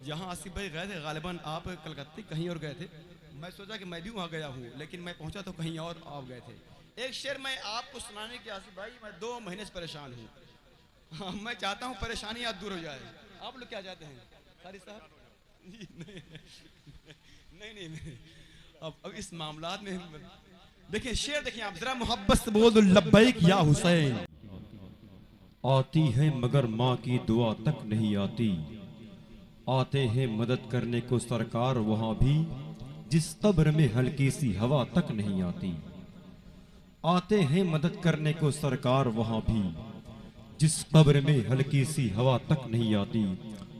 जहाँ आसिफ भाई गए थे, गालिबन आप कलकत्ते कहीं और गए थे। मैं सोचा कि मैं भी वहाँ गया हूँ, लेकिन मैं पहुँचा तो कहीं और आप गए थे। एक शेर मैं आपको सुनाने की आसिफ भाई, मैं 2 महीने से परेशान हूँ। हाँ, मैं चाहता हूँ परेशानी आप दूर हो जाए। आप लोग क्या चाहते हैं कारी साहब? नहीं, अब इस मामलात में देखिए शेर, देखिए आप जरा मोहब्बत से बोल दो, लब्बैक या हुसैन। आती है मगर माँ की दुआ तक नहीं आती, आते हैं मदद करने को सरकार वहां भी, जिस कब्र में हल्की सी हवा तक नहीं आती। आते हैं मदद करने को सरकार वहां भी, जिस कब्र में हल्की सी हवा तक नहीं आती।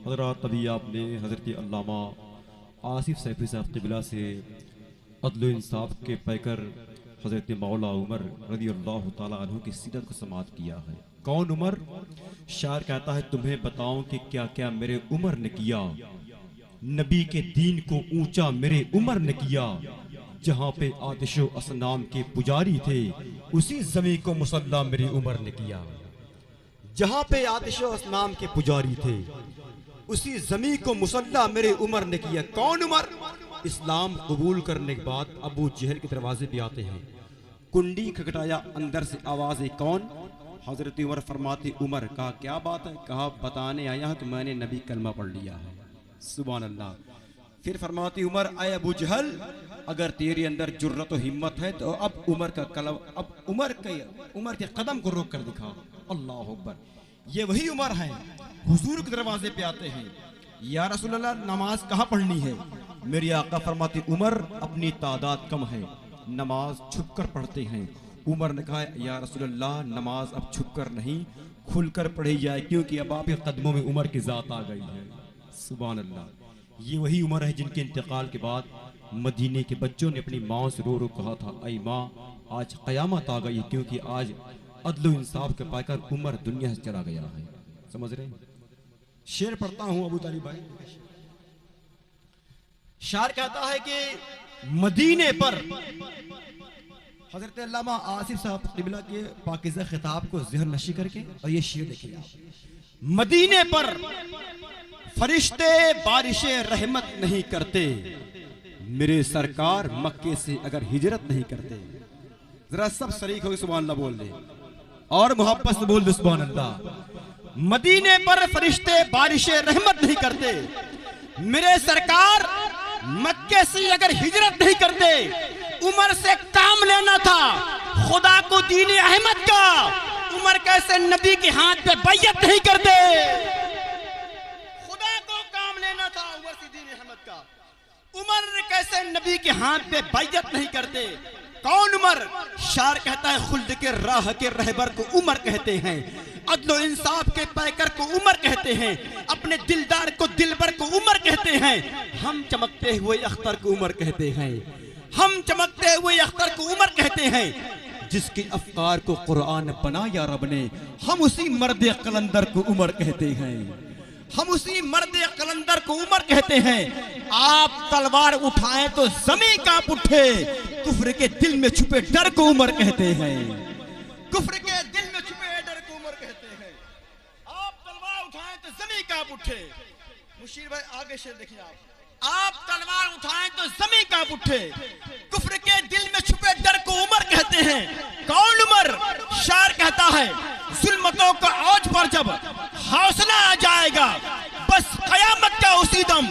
हज़रात, अभी आपने हज़रत अल्लामा आसिफ सैफी साहब क़िबला से अदल इंसाफ के पैकर हज़रत मौला उमर रज़ी अल्लाह ताला अन्हु की सीरत को समात किया है। कौन उमर? शायर कहता है, तुम्हें बताऊं कि क्या क्या मेरे उमर ने किया, नबी के दीन को ऊंचा मेरे उमर ने किया। जहां पे आतिशो असनाम के पुजारी थे, उसी जमी को मुसल्ला मेरी उमर ने किया। जहाँ पे आतिशो असनाम के पुजारी थे, उसी जमी को मुसल्ला मेरे उमर ने किया। कौन उमर? इस्लाम कबूल करने के बाद अबू जहल के दरवाजे पे आते हैं, कुंडी खटखटाया, अंदर से आवाज़ है, कौन? हजरत उमर फरमाते, उमर। कहा क्या बात है? कहा बताने आया हूं कि मैंने नबी कलमा पढ़ लिया है। सुभान अल्लाह। फिर फरमाती, उमर आए अबू जहल, अगर तेरे अंदर जुर्रत और हिम्मत है तो अब उमर का कलम, अब उमर के कदम को रोक कर दिखा। अल्लाह अकबर। ये वही उमर है, हुजूर के दरवाजे पे आते हैं, या रसूल अल्लाह नमाज कहाँ पढ़नी है? मेरी आका फरमाती, उमर अपनी तादाद कम है, नमाज छुप कर पढ़ते हैं। उमर ने कहा, या रसूल अल्लाह नमाज अब छुप कर नहीं, खुलकर पढ़ी जाए, क्योंकि अब आपके कदमों में उमर की जात आ गई है। सुभान अल्लाह। ये वही उमर है जिनके इंतकाल के बाद मदीने के बच्चों ने अपनी माँ से रो रो कहा था, ऐ माँ आज कयामत आ गई, क्योंकि आज अदल इंसाफ के पाकर उमर दुनिया से चला गया है। समझ रहे हैं? शेर पढ़ता हूं अबू तालिब भाई। शायर कहता है कि मदीने पर हजरत अल्लामा आसिफ साहब क़िबला के पाकीज़ा खिताब को ज़हन नशी करके, और ये शेर देखिए आप। मदीने पर फरिश्ते बारिशे रहमत नहीं करते, मेरे सरकार मक्के से अगर हिजरत नहीं करते। जरा सब शरीक हो सुभान अल्लाह बोल दे, और मोहब्बत से बोल दे सुभान अल्लाह। मदीने पर फरिश्ते बारिशे रहमत नहीं करते, मेरे सरकार मक्के से अगर हिजरत नहीं करते। उमर से काम लेना था खुदा को दीन अहमद का, उमर कैसे नबी के हाथ पे बैयत नहीं करते। खुदा को काम लेना था उमर से दीन अहमद का, उमर कैसे नबी के हाथ पे बैयत नहीं करते। कौन उमर? शार कहता है, खुल्द के राह के रहबर को उमर कहते हैं, अदलो इंसाफ के पैकर को उमर कहते हैं, अपने दिलदार को दिलबर को उमर कहते हैं। हम चमकते हुए अख्तर को उमर कहते हैं, हम चमकते हुए अख्तर को उमर कहते हैं। जिसकी अफकार को कुरान बनाया रब ने, हम उसी मर्द कलंदर को उमर कहते हैं, हम उसी मर्द कलंदर को उमर कहते हैं। आप तलवार उठाएं तो जमीन कांप उठे, कुफ्र के दिल में छुपे डर को उमर कहते हैं, कुफ्र के दिल में छुपे डर को उमर कहते हैं। आप तलवार उठाएं तो जमीन कांप उठे। मुशीर भाई आगे शेर देखिए आप तलवार उठाएं तो जमीन कांप उठे, कुफ्र के दिल में छुपे डर को उमर कहते हैं। कौन उमर? शायर कहता है, जुल्मतों का औज पर जब हौसला आ जाएगा, बस कयामत का उसी दम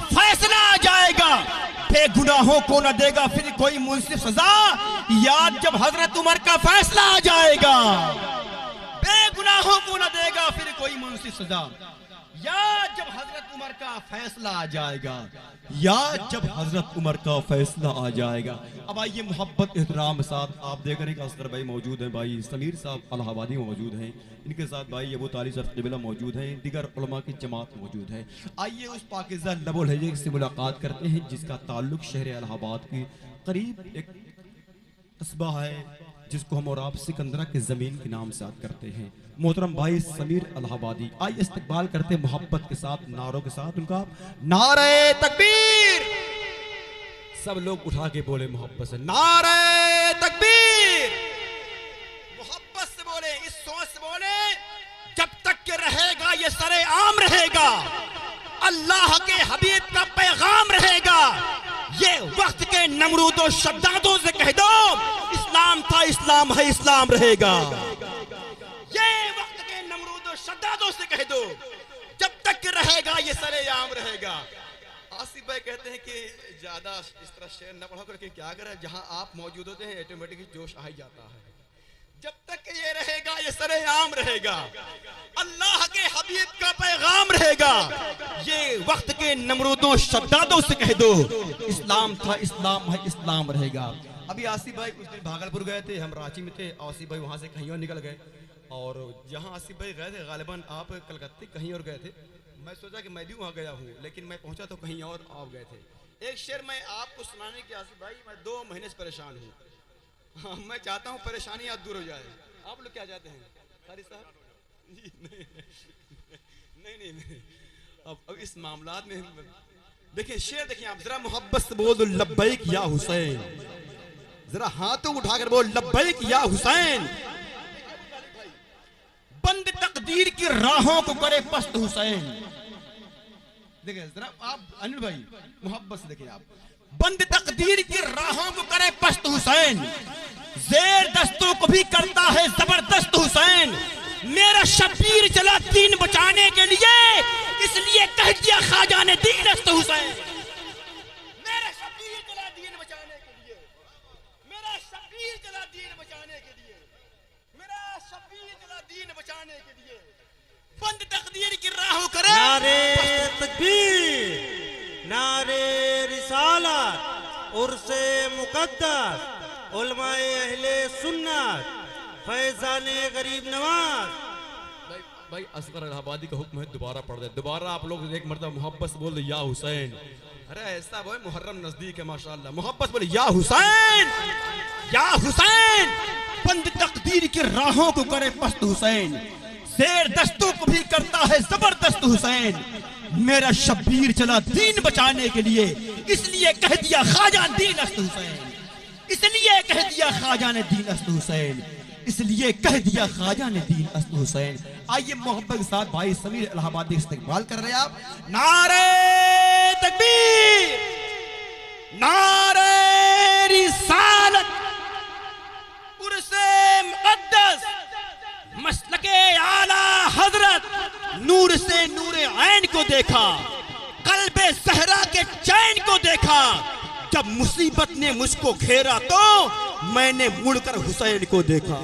फैसला आ जाएगा। बेगुनाहों को न देगा फिर कोई मुंसिफ सजा, याद जब हजरत उमर का फैसला आ जाएगा। बेगुनाहों को न देगा फिर कोई मुंसिफ सजा, या जब हजरत उमर का फैसला आ जाएगा, या जब हजरत उमर का फैसला आ जाएगा। अब आइए मोहब्बत एहतराम के साथ आप देख रहे हैं कि असगर भाई मौजूद हैं, भाई समीर साहब इलाहाबादी में मौजूद हैं, इनके साथ भाई अबू तालिब साहब क़िबला मौजूद हैं, दीगर उलमा की जमात मौजूद है। आइए उस पाकिज़ा लबुल हजे से मुलाकात करते हैं, जिसका ताल्लुक शहर इलाहाबाद के करीब एक कस्बा है, जिसको हम और आप सिकंदरा के जमीन के नाम से याद करते हैं। मोहतरम भाई समीर इलाहाबादी, आइए इस्तकबाल करते हैं मोहब्बत के साथ, नारों के साथ उनका। नारे तकबीर! सब लोग उठा के बोले मोहब्बत से, नारे तकबीर! मोहब्बत से बोले, इस सोच से बोले, जब तक के रहेगा ये सरे आम रहेगा, अल्लाह के हबीब का पैगाम रहेगा। ये वक्त के नमरूदों शद्दादों से कह दो, इस्लाम था, इस्लाम है, इस्लाम रहेगा। ये वक्त के नमरूदों शद्दादों से कह दो, जब तक रहेगा ये सरेआम रहेगा। आसिफ भाई कहते हैं कि ज्यादा इस तरह शेर न पढ़ा करके क्या करें, जहां आप मौजूद होते हैं ऑटोमेटिकली जोश आ ही जाता है। जब तक ये रहेगा ये सरेआम रहेगा, अल्लाह के हबीब का पैगाम रहेगा। ये वक्त के नमरूदों शद्दादों से कह दो, इस्लाम था, इस्लाम है, इस्लाम रहेगा। अभी आसिफ भाई कुछ दिन भागलपुर गए थे, हम रांची में थे। आसिफ भाई वहां से कहीं और निकल गए, और जहां आसिफ भाई गए थे गालिबन आप कलकत्ते कहीं और गए थे। मैं सोचा कि मैं भी वहां गया हूँ, लेकिन मैं पहुंचा तो कहीं और आप गए थे। एक शेर मैं आपको सुनाने की आसिफ भाई, मैं 2 महीने से परेशान हूँ। हाँ, मैं चाहता हूँ परेशानी आप दूर हो जाए। आप लोग क्या चाहते हैं कारी साहब? नहीं। अब इस मामलात में देखिए शेर, देखिए आप जरा मोहब्बत से बोल दो, लब्बैक या हुसैन। जरा हाथों उठाकर बोल, लब्बैक या हुसैन। बंद तकदीर की राहों को करे पस्त हुसैन। देखिए जरा आप अनिल भाई मोहब्बत से देखिए आप, बंद तकदीर की राहों को करे पस्त हुसैन, जेर दस्तों को भी करता है जबरदस्त हुसैन। मेरा शबीर चला दीन बचाने के लिए, इसलिए कह दिया ख्वाजा ने दीन अस्त हुसैन। मेरा शबीर चला दीन बचाने के लिए, मेरा शबीर चला दीन बचाने के लिए, मेरा शबीर चला दीन बचाने के लिए। बंद तकदीर की राहों करे नारे तकबीर, नारे रिसालत, उर्से मुकद्दस, उलमाए अहले सुन्नत, फैजाने गरीब नवाज। भाई असगर इलाहाबादी का हुक्म है, दोबारा पढ़ दे। दोबारा आप लोग एक मरतबा मोहब्बत से बोल दे, या हुसैन। अरे ऐसा वो मुहर्रम नजदीक है माशाअल्लाह, मोहब्बत बोले, या हुसैन, या हुसैन। बंद तकदीर की राहों को करे पस्त हुसैन, शेर दस्तों को भी करता है जबरदस्त हुसैन। मेरा शब्बीर चला दीन बचाने के लिए, इसलिए कह दिया ख्वाजा दीन अस्त हुसैन, इसलिए कह दिया ख्वाजा ने दीन अस्त हुसैन, इसलिए कह दिया ख्वाजा ने दीन अस्त हुसैन। आइए मोहब्बत के साथ भाई समीर इलाहाबादी इस्तेकबाल कर रहे हैं आप। नारे तकबीर, नारे रिसालत, उर्से मुक़द्दस, मसलके आला हजरत। नूर से नूरे ऐन को देखा, कल्बे सहरा के चैन को देखा। जब मुसीबत ने मुझको घेरा तो मैंने मुड़कर हुसैन को देखा।